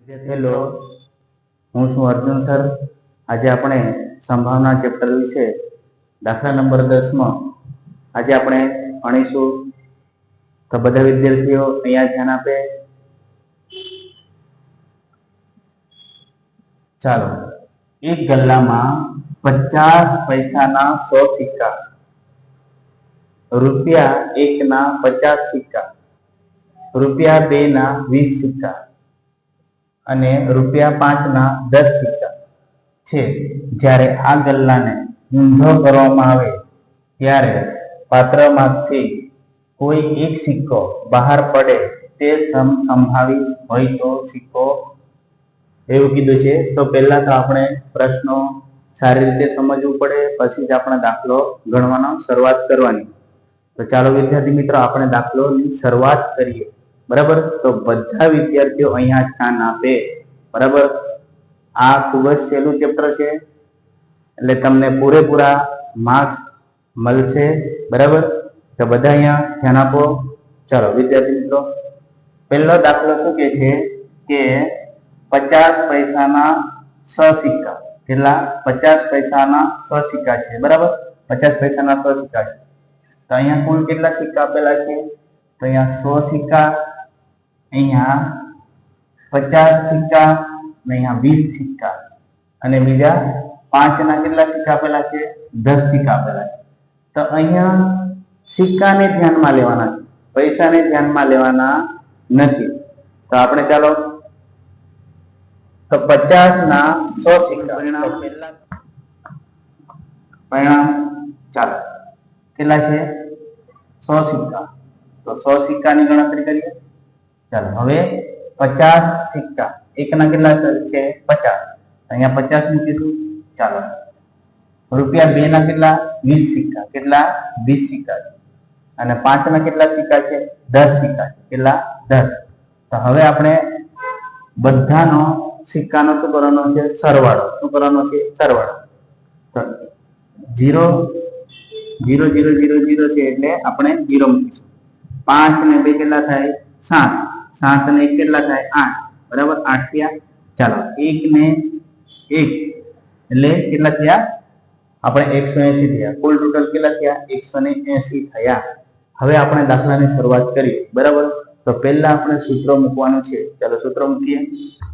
Hello, હું છું Arjun sir. આજે આપણે સંભાવના ચેપ્ટર વિશે દાખલા નંબર 10 માં આજે આપણે ભણીશું. તો બધા વિદ્યાર્થીઓ અહીંયા ધ્યાન આપે. ચાલો, એક ગલ્લામાં 50 પૈસાના 100 સિક્કા, રૂપિયા 1 ના 50 સિક્કા, રૂપિયા 2 ના 20 સિક્કા અને રૂપિયા 5 ના 10 સિક્કા છે. જ્યારે આ ગલ્લાને ઊંધો કરવામાં આવે ત્યારે પાત્રમાંથી કોઈ એક સિક્કો બહાર પડે તે સંભાવિત હોય તો સિક્કો એવું કીધું છે. તો પહેલા તો આપણે પ્રશ્નો સારી રીતે સમજવું પડે, પછી જ આપણે દાખલો ગણવાનો શરૂઆત કરવાની. તો ચાલો વિદ્યાર્થી મિત્રો, આપણે દાખલોની શરૂઆત કરીએ. બરાબર, તો બધા વિદ્યાર્થીઓ અહીંયા ધ્યાન આપે. બરાબર, આ ખૂબ જ સહેલું ચેપ્ટર છે, એટલે તમને પૂરેપૂરા માર્ક્સ મળશે. બરાબર, તો બધા અહીંયા ધ્યાન આપો. ચાલો વિદ્યાર્થી મિત્રો, પહેલો દાખલો શું કહે છે કે 50 પૈસાના 100 સિક્કા. કેટલા? 50 પૈસાના 100 સિક્કા છે. બરાબર, 50 પૈસાના 100 સિક્કા છે. તો અહીંયા કુલ કેટલા સિક્કા આપેલા છે? તો અહીંયા 100 સિક્કા, અહીંયા 50 સિક્કા, અહીંયા 20 સિક્કા અને બીજા 5 ના કેટલા સિક્કા આપેલા છે? 10 સિક્કા આપેલા છે. તો અહીંયા સિક્કાને ધ્યાનમાં લેવાના છે, પૈસાને ધ્યાનમાં લેવાના નથી. તો આપણે ચાલો, તો 50 ના 100 સિક્કા પરિણામ ચાલો કેટલા છે? 100 સિક્કા. તો 100 સિક્કાની ગણતરી કરીએ. ચાલો, હવે 50 સિક્કા, એકના કેટલા છે? 50. અહીંયા 50 મૂકીશું. ચાલો, રૂપિયા 2 ના કેટલા? 20 સિક્કા. કેટલા? 20 સિક્કા છે. અને 5 ના કેટલા સિક્કા છે? 10 સિક્કા છે. કેટલા? 10. તો હવે આપણે બધાનો સિક્કાનો શું કરવાનો છે? સરવાળો. શું કરવાનો છે? સરવાળો. તો 0 0 0 0 0 છે એટલે આપણે 0 મૂકીશું. 5 ને 2 કેટલા થાય? 7. 7 ને 1 કેટલા થાય? 8. બરાબર, 8 થયા. ચાલો, 1 ને 1 એટલે કેટલા થયા? આપણે 180 થયા. કુલ ટોટલ કેટલા થયા? 180 થયા. હવે આપણે દાખલાની શરૂઆત કરીએ. બરાબર, તો પહેલા આપણે સૂત્ર મૂકવાનું છે. ચાલો સૂત્ર મૂકીએ.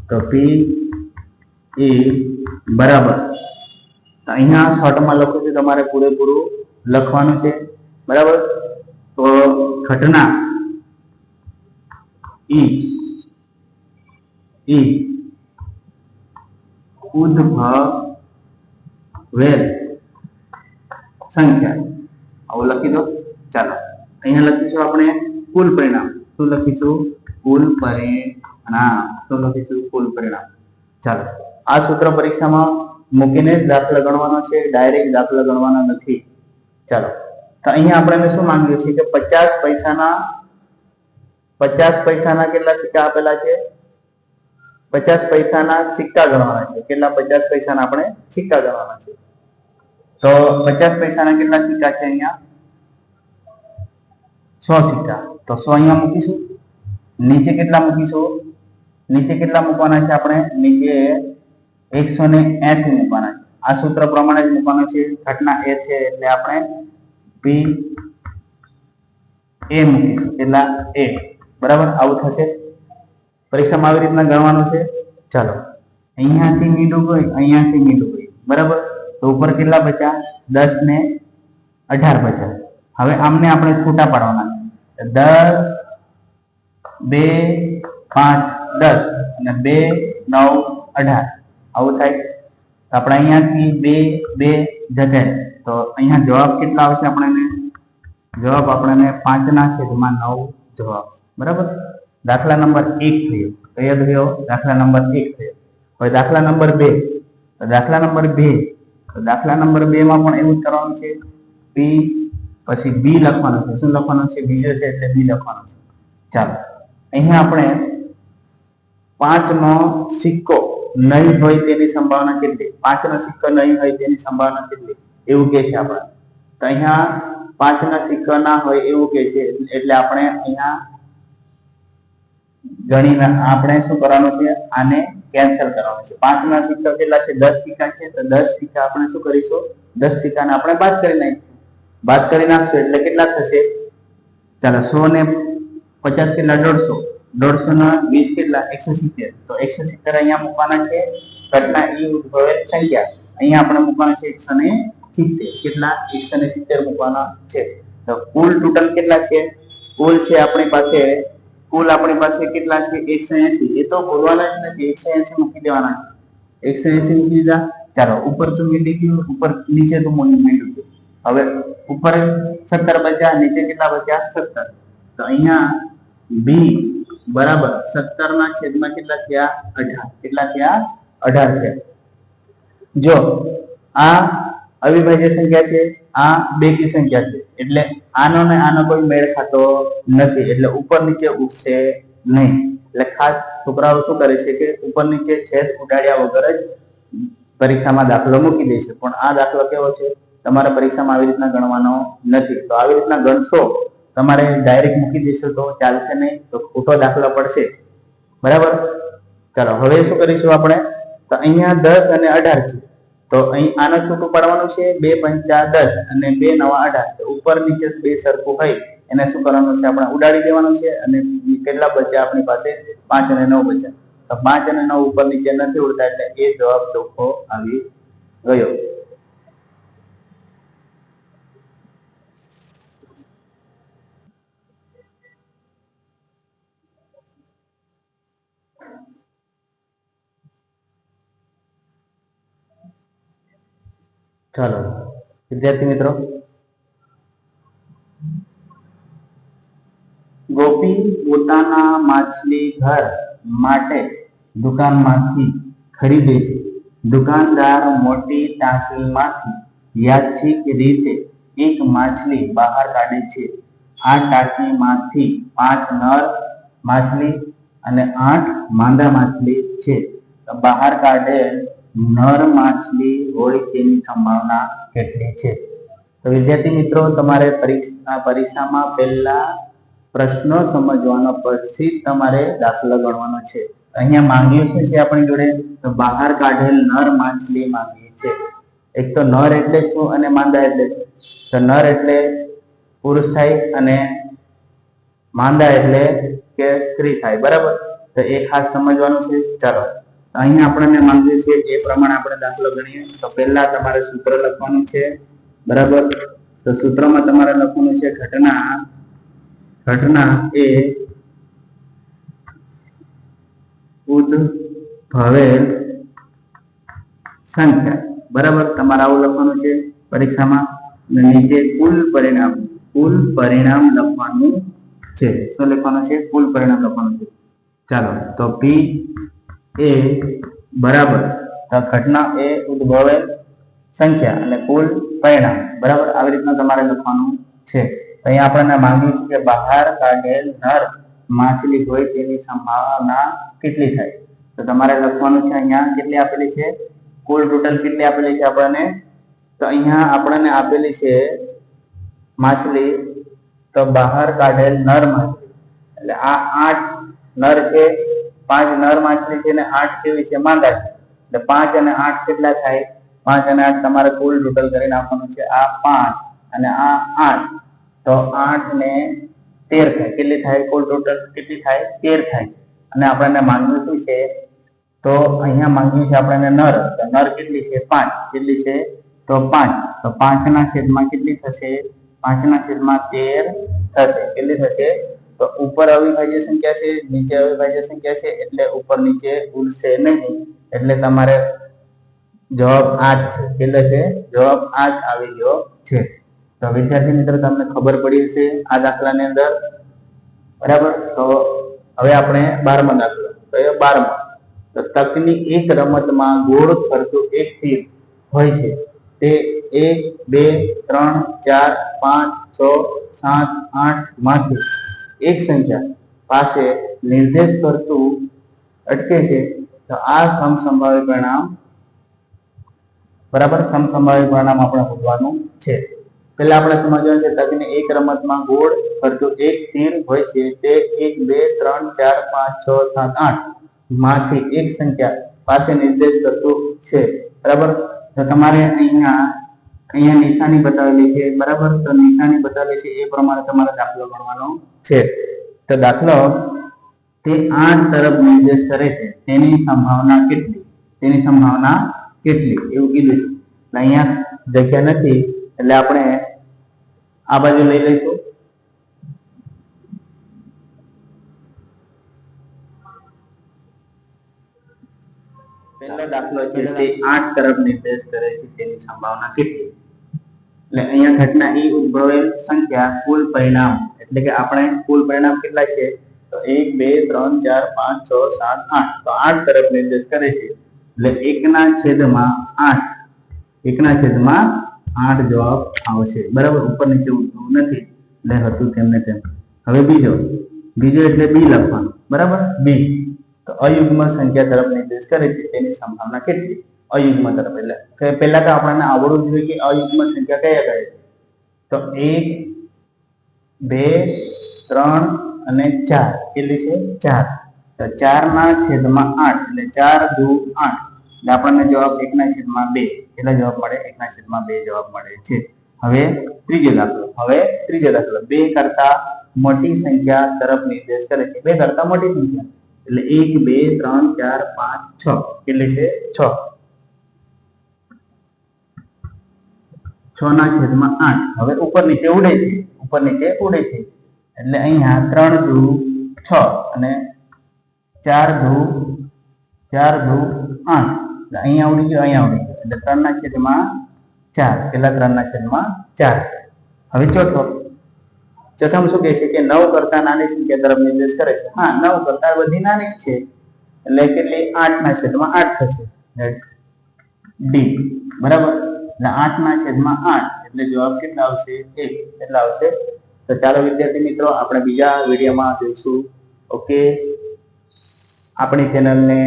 તો P E બરાબર, અહીંયા શોર્ટમાં લખું છું, તમારે પૂરેપૂરું લખવાનું છે. બરાબર, તો ઘટના E ઉદ્ભવેલ સંખ્યા, આવું લખી દો. ચાલો, અહીંયા લખીશું આપણે કુલ પરિણામ. શું લખીશું? કુલ પરિણામ. શું લખીશું? કુલ પરિણામ. ચાલો, આ સૂત્ર પરીક્ષામાં મૂકીને જ દાખલા ગણવાનો છે, ડાયરેક્ટ દાખલા ગણવાના નથી. ચાલો, તો અહીંયા આપણે શું માંગ્યું છે કે 50 પૈસાના કેટલા સિક્કા આપેલા છે? 50 પૈસાના સિક્કા ગણવાના છે. કેટલા? 50 પૈસાના આપણે સિક્કા ગણવાના છે. તો 50 પૈસાના કેટલા સિક્કા છે? અહીંયા 100 સિક્કા. તો 100 અહીંયા મૂકીશું. નીચે કેટલા મૂકીશું? નીચે કેટલા મૂકવાના છે? આપણે નીચે 180 મૂકવાના છે. આ સૂત્ર પ્રમાણે જ મૂકવાનું છે. ઘટના એ છે એટલે આપણે P A મૂકીશું. કેટલા? A. બરાબર, આવું થશે. પરીક્ષામાં આવી રીતના ગણવાનું છે. ચાલો, અહીંયાથી મીંડું ગઈ, અહીંયાથી મીંડું ગઈ. બરાબર, તો ઉપર કેટલા બચ્યા? 10 ને 18 બચ્યા. હવે આમને આપણે છૂટા પાડવાના છે. 10 2 5 10 અને 2 9 18 આવું થાય. તો આપણે અહીંયાથી 2 જગ્યાએ, તો અહીંયા જવાબ કેટલા આવશે? આપણને જવાબ આપણને 5 ના છેદમાં 9 જવાબ. બરાબર, દાખલા નંબર 1 થયો. કયો થયો? દાખલા નંબર 1 થયો. હવે દાખલા નંબર 2. તો દાખલા નંબર 2, તો દાખલા નંબર 2 માં પણ એવું જ કરવાનું છે. P પછી B લખવાનું છે. શું લખવાનું છે? બીજો છે એટલે B લખવાનું છે. ચાલો, અહીંયા આપણે 5 નો સિક્કો નહીં હોય તેની સંભાવના કેટલી? 5 નો સિક્કો નહીં હોય તેની સંભાવના કેટલી? એવું કહે છે આપણે. તો અહીંયા 5 ના સિક્કા ના હોય એવું કહે છે, એટલે આપણે અહીંયા ગણીને આપણે શું કરવાનું છે, આને કેન્સલ કરવાનું છે. 5 ના સિક્કા કેટલા છે? 10 સિક્કા છે. તો 10 સિક્કા આપણે શું કરીશું? 10 સિક્કાને આપણે બાદ કરી નાખીશું. બાદ કરી નાખશું એટલે કેટલા થશે? ચાલો 100 ને 50 કેટલા? 150. 150 ના 20 કેટલા? 170. તો 170 અહીંયા મૂકવાના છે. ઘટના ઈ ઉદ્ભવેલ સંખ્યા અહીંયા આપણે મૂકવાના છે 170. કેટલા? 170 મૂકવાના છે. તો કુલ ટોટલ કેટલા છે? કુલ છે આપણી પાસે કેટલા છે? 180. એ તો ભૂલવાના જ નથી. 180 મૂકી દેવાના છે. 180 મૂકી દીધા. ચાલો ઉપર તો મીંડી ગયું, ઉપર નીચે તો મીંડું ગયું. હવે ઉપર 17 બચ્યા, નીચે કેટલા બચ્યા? 17. તો અહીંયા બી બરાબર 17 ના છેદમાં કેટલા થયા? 18. કેટલા થયા? 18 થયા. જો આ અવિભાજ્ય સંખ્યા છે, આ બેકી સંખ્યા છે, એટલે આનો ને આનો કોઈ મેળ ખાતો નથી, એટલે ઉપર નીચે ઉઠશે નહીં. એટલે ખાસ છોકરાઓ શું કરે છે કે ઉપર નીચે છેદ ઉડાડ્યા વગર જ પરીક્ષામાં દાખલો મૂકી દે છે. પણ આ દાખલો કેવો છે? તમારે પરીક્ષામાં આવી રીતના ગણવાનો નથી. તો આવી રીતના ગણશો, તમારે ડાયરેક્ટ મૂકી દેશો તો ચાલશે નહીં, તો ખોટો દાખલો પડશે. બરાબર. ચાલો હવે શું કરીશું આપણે? તો અહીંયા 10 અને 18 છે. તો અહીં આનો છૂટું પાડવાનું છે. 2 પંચા 10 અને 2 નવા 18. તો ઉપર નીચે બે સરખું હોય એને શું કરવાનું છે? આપણે ઉડાડી દેવાનું છે. અને કેટલા બચ્યા આપણી પાસે? 5 અને 9 બચ્યા. તો 5 અને 9 ઉપર નીચે નથી ઉડતા, એટલે એ જવાબ ચોખ્ખો આવી ગયો. ચાલો વિદ્યાર્થી મિત્રો, ગોપી પોતાના માછલી ઘર માટે દુકાનમાંથી ખરીદે છે. દુકાનદાર મોટી ટાંકીમાંથી યાદચ્છિક રીતે એક માછલી બહાર કાઢે છે. આ ટાંકીમાંથી 5 નર માછલી અને 8 માંદા માછલી છે. બહાર કાઢેલ નર માછલી હોય તેની સંભાવના કેટલી છે? તો વિદ્યાર્થી મિત્રો, તમારે પરીક્ષામાં પહેલા પ્રશ્નો સમજવાનો, પછી તમારે દાખલો ગણવાનો છે. અહીંયા માંગ્યું શું છે આપણી જોડે? તો બહાર કાઢેલ નર માછલી માંગી છે. એક તો નર એટલે શું અને માંદા એટલે શું? તો નર એટલે પુરુષ થાય અને માંદા એટલે કે સ્ત્રી થાય. બરાબર. તો એ ખાસ સમજવાનું છે. ચાલો અહીંયા આપણને માંગ્યું છે એ પ્રમાણે આપણે દાખલો ગણીએ. તો પહેલા તમારે સૂત્ર લખવાનું છે. બરાબર. તો સૂત્રમાં તમારે લખવાનું છે ઘટના એ ઉદ્ભવેલ સંખ્યા. બરાબર. તમારે આવું લખવાનું છે પરીક્ષામાં. નીચે કુલ પરિણામ લખવાનું છે. શું લખવાનું છે? કુલ પરિણામ લખવાનું છે. ચાલો તો પી એ બરાબર, તો ઘટના એ ઉદ્ભવેલ સંખ્યા અને કુલ પરિણામ. બરાબર. આવી રીતના તમારે લખવાનું છે. અહીંયા આપણને માંગ્યું છે કે બહાર કાઢેલ નર માછલી હોય તેની સંભાવના કેટલી થાય? તો તમારે લખવાનું છે અહીંયા કેટલી આપેલી છે? કુલ ટોટલ કેટલી આપેલી છે આપણને? તો અહીંયા આપણને આપેલી છે માછલી, તો બહાર કાઢેલ નર માછલી, એટલે આ 8 નર છે, 5 નર માછલી છે ને 8 કેવી છે? માંદા છે. એટલે 5 અને 8 કેટલા થાય? 5 અને 8 તમારે કુલ ટોટલ કરી નાખવાનું છે. આ 5 અને આ 8, તો 8 ને 13 થાય. કેટલી થાય? કુલ ટોટલ કેટલી થાય? 13 થાય છે. અને આપણને માંગ્યું શું છે? તો અહીંયા માંગ્યું છે આપણને નર. તો નર કેટલી છે? 5. કેટલી છે? તો 5. તો 5 ના છેદમાં કેટલી થશે? 5 ના છેદમાં 13 થશે. કેટલી થશે? તો ઉપર અવિભાજ્ય સંખ્યા છે, નીચે અવિભાજ્ય સંખ્યા છે, એટલે ઉપર નીચે ઉડશે નહીં. એટલે તમારે જવાબ આ જ છે. કેટલો છે? જવાબ આ જ આવી ગયો છે. તો વિદ્યાર્થી મિત્રો, તમને ખબર પડી હશે આ દાખલાની અંદર. બરાબર. તો હવે આપણે 12મો દાખલો. તો એ 12મો. તો તકની એક રમતમાં ગોળ ફરતું એક તીર હોય છે. તે 1 2 3 4 5 6 7 8 માંથી એક સંખ્યા પાસે નિર્દેશ કરતું અટકે છે. તો આ સમસંભાવી પરિણામ. બરાબર. સમસંભાવી પરિણામ આપણે શોધવાનું છે. પહેલા આપણે સમજવાનું છે તકની એક રમતમાં ગોળ ફરતું એક તીર હોય છે તે 1 2 3 4 5 6 7 8 માંથી એક સંખ્યા પાસે નિર્દેશ કરતું છે બરાબર તો તમારે અહીંયા નિશાની બતાવેલી છે બરાબર તો નિશાની બતાવેલી છે એ પ્રમાણે તમારે દાખલો ગણવાનો છે તો દાખલો તે 8 તરફ નિર્દેશ કરે છે તેની સંભાવના કેટલી એવું કીધું છે અહીંયા જગ્યા નથી એટલે આપણે આ બાજુ લઈ લઈશું પહેલો દાખલો છે તે 8 તરફ નિર્દેશ કરે છે તેની સંભાવના કેટલી એટલે અહીંયા ઘટના ઈ ઉદ્ભવેલ સંખ્યા કુલ પરિણામ એટલે કે આપણે કુલ પરિણામ કેટલા છે તો 1 2 3 4 5 6 7 8 તો 8 તરફ નિર્દેશ કરે છે એટલે 1/8 જવાબ આવશે બરાબર ઉપર નીચે ઉઠવું નથી એટલે હતું તેમને તેમ હવે બીજો એટલે બી લખવાનું બરાબર બી તો અયુગ્મ સંખ્યા તરફ નિર્દેશ કરે છે તેની સંભાવના કેટલી અયુગ્મ તરફ એટલે કે પહેલા તો આપણને આવડવું જોઈએ કે અયુગ્મ સંખ્યા કયા કયા છે તો 1 2 3 અને 4 કેટલી છે 4 તો 4/8 એટલે 4 દુ 8 એટલે આપણને જવાબ 1/2 કેટલા જવાબ મળે 1/2 જવાબ મળે છે હવે ત્રીજો દાખલો 2 કરતા મોટી સંખ્યા તરફ નિર્દેશ કરે છે 2 કરતા મોટી સંખ્યા એટલે 1 2 3 4 5 6 કેટલી છે 6 6/8 હવે ઉપર નીચે ઉડે છે એટલે અહીંયા 3 દુ 6 અને 4 દુ 8 અહીંયા ઉડી ગયો એટલે 3/4 કેટલા 3/4 છે હવે ચોથામાં શું કહે છે કે 9 કરતા નાની સંખ્યા તરફ નિર્દેશ કરે છે હા 9 કરતા બધી નાની જ છે એટલે કેટલી 8/8 થશે ડી બરાબર એટલે 8/8 એટલે જવાબ કેટલા આવશે 1 કેટલા આવશે તો ચાલો વિદ્યાર્થી મિત્રો આપણે બીજા વિડીયોમાં જોઈશું ઓકે આપણી ચેનલને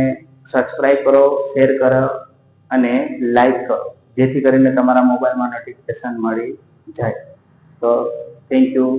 સબસ્ક્રાઇબ કરો શેર કરો અને લાઈક કરો જેથી કરીને તમારા મોબાઈલમાં નોટિફિકેશન મળી જાય તો થેન્ક યુ